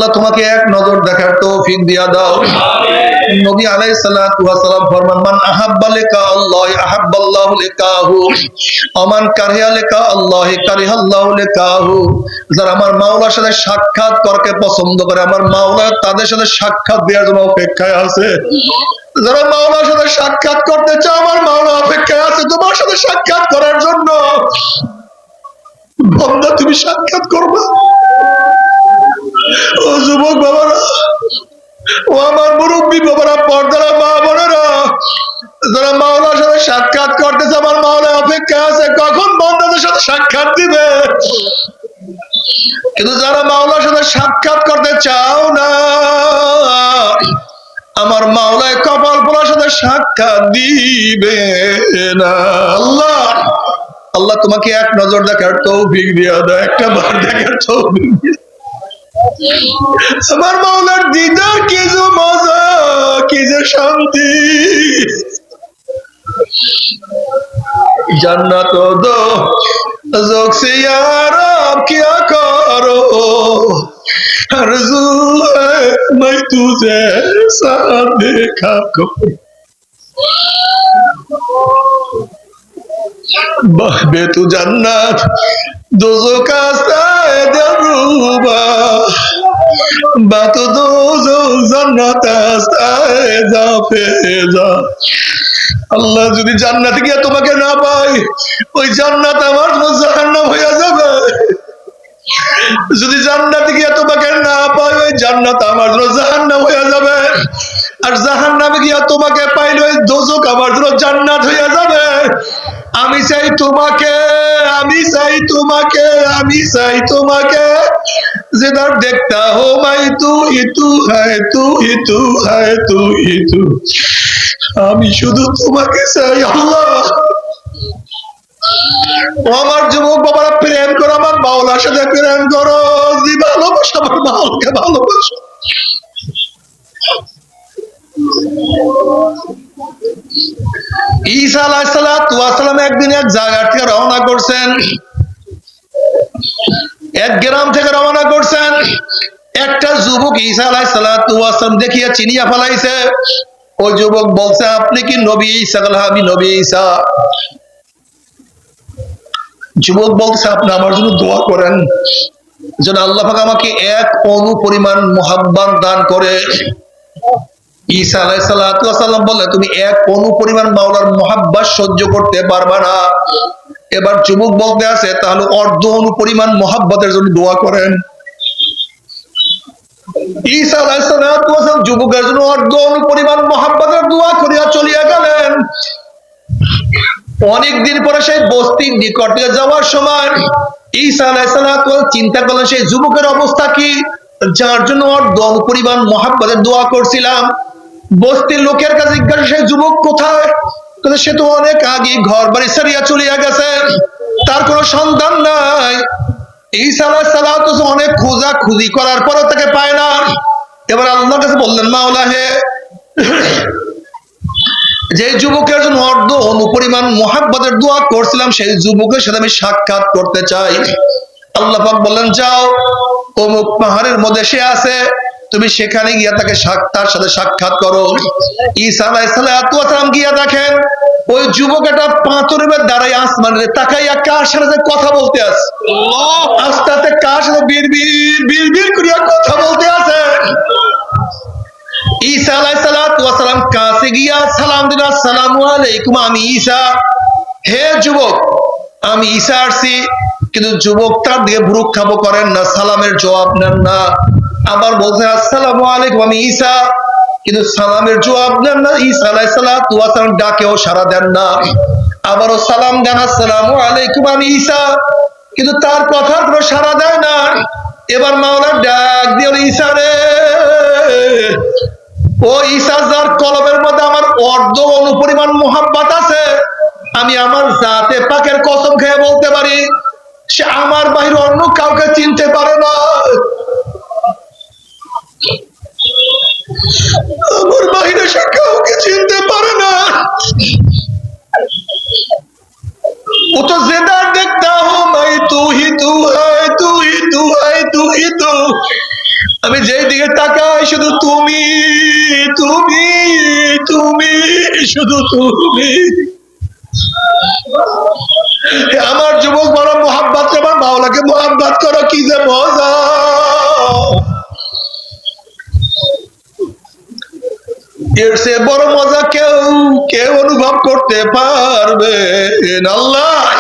আল্লাহ তোমাকে এক নজর দেখার তৌফিক দিয়া দাও। নবী আলাইহিস সালাতু ওয়াস সালাম ফরমান, মান আহাব্বা লিকা আল্লাহ আহাব্বাল্লাহু লিকাহু ওয়া মান কারিহা লিকা আল্লাহ কারিহাল্লাহু লিকাহু। যারা আমার মাওলার সাথে সাক্ষাৎ করতে পছন্দ করে, আমার মাওলা তাদের সাথে সাক্ষাৎ দেওয়ার জন্য অপেক্ষায় আছে। যারা মাওলার সাথে সাক্ষাৎ করতে চাও, আমার মাওলা অপেক্ষায় আছে তোমার সাথে সাক্ষাৎ করার জন্য। বান্দা তুমি সাক্ষাৎ করবে। ও যুবক বাবারা, ও আমার মুরব্বী বাবারা, পর্দারা মা বোনেরা, যারা মাওলার সাথে সাক্ষাৎ করতেছে, আমার মাওলা অপেক্ষা আছে কখন বান্দাদের সাথে সাক্ষাৎ দিবে। কিন্তু যারা মাওলার সাথে সাক্ষাৎ করতে চাও না, আমার মাওলায় কপাল পোড়ার সাথে সাক্ষাৎ দিবে না। আল্লাহ আল্লাহ তোমাকে এক নজর দেখার তৌফিক দিয়া দাও, একটা বার দেখার তৌফিক দিয়া। আমার মাওলার দিদার কি যে মজা, কি যে শান্তি। জান্নাত দো जोक से यार आप क्या करो, आरज़ू है मैं तुझे साथ देखा करो। बहबे तू जन्नत दोज़ों का साए दरूबा, बात दोज़ों जन्नत साए जाफेजा। আল্লাহ যদি জান্নাতে গিয়ে তোমাকে না পাই, ওই জান্নাত আমার জন্য জাহান্নাম হয়ে যাবে। যদি জান্নাতে গিয়ে তোমাকে না পাই, ওই জান্নাত আমার জন্য জাহান্নাম হয়ে যাবে। আর জাহান্নামে গিয়ে তোমাকে পাইলে ওই দোজখ আমার জন্য জান্নাত হয়ে যাবে। আমি চাই তোমাকে, আমি চাই তোমাকে, আমি চাই তোমাকে जिधर देखता हो मैं तू ही तू है, तू ही तू है, तू ही तू। আমি শুধু তোমাকে চাই আল্লাহ। আমার যুবক বাবারা, প্রেম করো আমার মাওলার সাথে, প্রেম করো। যে ভালোবাসো আমার মাওলাকে ভালোবাসো। ঈসা আলাইহিস সালাতু ওয়াস সালাম একদিন এক জায়গা থেকে রওনা করছেন, এক গ্রাম থেকে রওনা করছেন। একটা যুবক ঈসা আলাইহিস সালাতু ওয়াস সালাম দেখিয়া চিনিয়া ফেলাইছে। ওই যুবক বলছে, আপনি কি নবী ঈসা? আমি নবী ঈসা। যুবক বলছে, আপনি আমার জন্য দোয়া করেন যেন আল্লাহ পাক আমাকে এক অণু পরিমাণ মুহাব্বত দান করে। ঈসা আলাইহিস সালাতু ওয়াস সালাম বললেন, তুমি এক অণু পরিমাণ মাওলার মুহাব্বত সহ্য করতে পারবা না। এবার যুবক বলতে আছে, তাহলে অর্ধ অণু পরিমাণ মুহাব্বতের জন্য দোয়া করেন। ঈসা আলাইহিস সালাতু ওয়াস সালাম যুবকের জন্য অর্ধ অণু পরিমাণ মুহাব্বতের দোয়া করিয়া চলিয়া গেলেন। অনেকদিন পরে সেই বস্তির নিকটে যাওয়ার সময় ঈসা আলাইহিস সালাতু ওয়াস সালাম চিন্তা করলেন, সেই যুবকের অবস্থা কি, যার জন্য অর্ধ অণু পরিমাণ মুহাব্বতের দোয়া করছিলাম। বস্তির লোকের কাছে জিজ্ঞাসা, সেই যুবক কোথায়? সে তো অনেক আগে ঘর বাড়ি ছাড়িয়া চলিয়া গেছে, তার কোনো সন্ধান নাই। ঈসা আলাইহিস সালাতু ওয়াস সালাম অনেক খোঁজাখুঁজি করার পরও তাকে পায় না। এবার আল্লাহর কাছে বললেন, মাওলা হে, যে যুবকের জন্য অর্ধ অণু পরিমাণ মুহাব্বতের দোয়া করছিলাম, সেই যুবকের সাথে আমি সাক্ষাৎ করতে চাই। আল্লাহ পাক বললেন, যাও অমুক পাহাড়ের মধ্যে সে আছে, তুমি সেখানে গিয়া তাকে তার সাথে সাক্ষাৎ করো। ঈসা আলাইহিস সালাতু ওয়াস সালাম গিয়া দেখেন ওই যুবক একটা পাথরের উপর দাঁড়ায় আসমানে তাকাইয়া কার সাথে কথা বলতে আছে। আস্তে আস্তে কার সাথে বিড়বিড় করিয়া কথা বলতে আছে। ঈসা আলাইহিস সালাতু ওয়াস সালাম কাছে গিয়া সালাম দিলেন, আসসালামু আলাইকুম, আমি ঈসা। হে যুবক, আমি ঈসা আসছি। কিন্তু যুবক তার দিকে ভ্রুক্ষেপ করেন না, সালামের জবাব নেন না। আবার বলছে, আসসালামু আলাইকুম, আমি ঈসা। কিন্তু সালামের জবাব নেন না। ঈসা আলাইহিস সালাতু ওয়াস সালাম ডাকেও সাড়া দেন না। আবারও সালাম দেন, আসসালামু আলাইকুম, আমি ঈসা। কিন্তু তার কথার কোনো সাড়া দেয় না। এবার মাওলা ডাক দিয়ে, ঈসা রে, ও ঈসা, যার কলবের মধ্যে আমার অর্ধ অণু পরিমাণ মুহাব্বত আছে, আমি আমার জাতে পাকের কসম খেয়ে বলতে পারি, সে আমার বাইরে অন্য কাউকে চিনতে পারে না। আমার বাইরে সে কাউকে চিনতে পারে না। ও তো जिधर देखता हूं मैं तू ही तू है, तू ही तू है, तू ही तू। আমি যে যেদিকে তাকায় শুধু তুমি, তুমি, তুমি, শুধু তুমি। আমার যুবক বড় মোহাব্বত, আমার মাওলাকে মোহাব্বত করো, কি যে মজা। এর চেয়ে বড় মজা কেউ কেউ অনুভব করতে পারবে না। আল্লাহ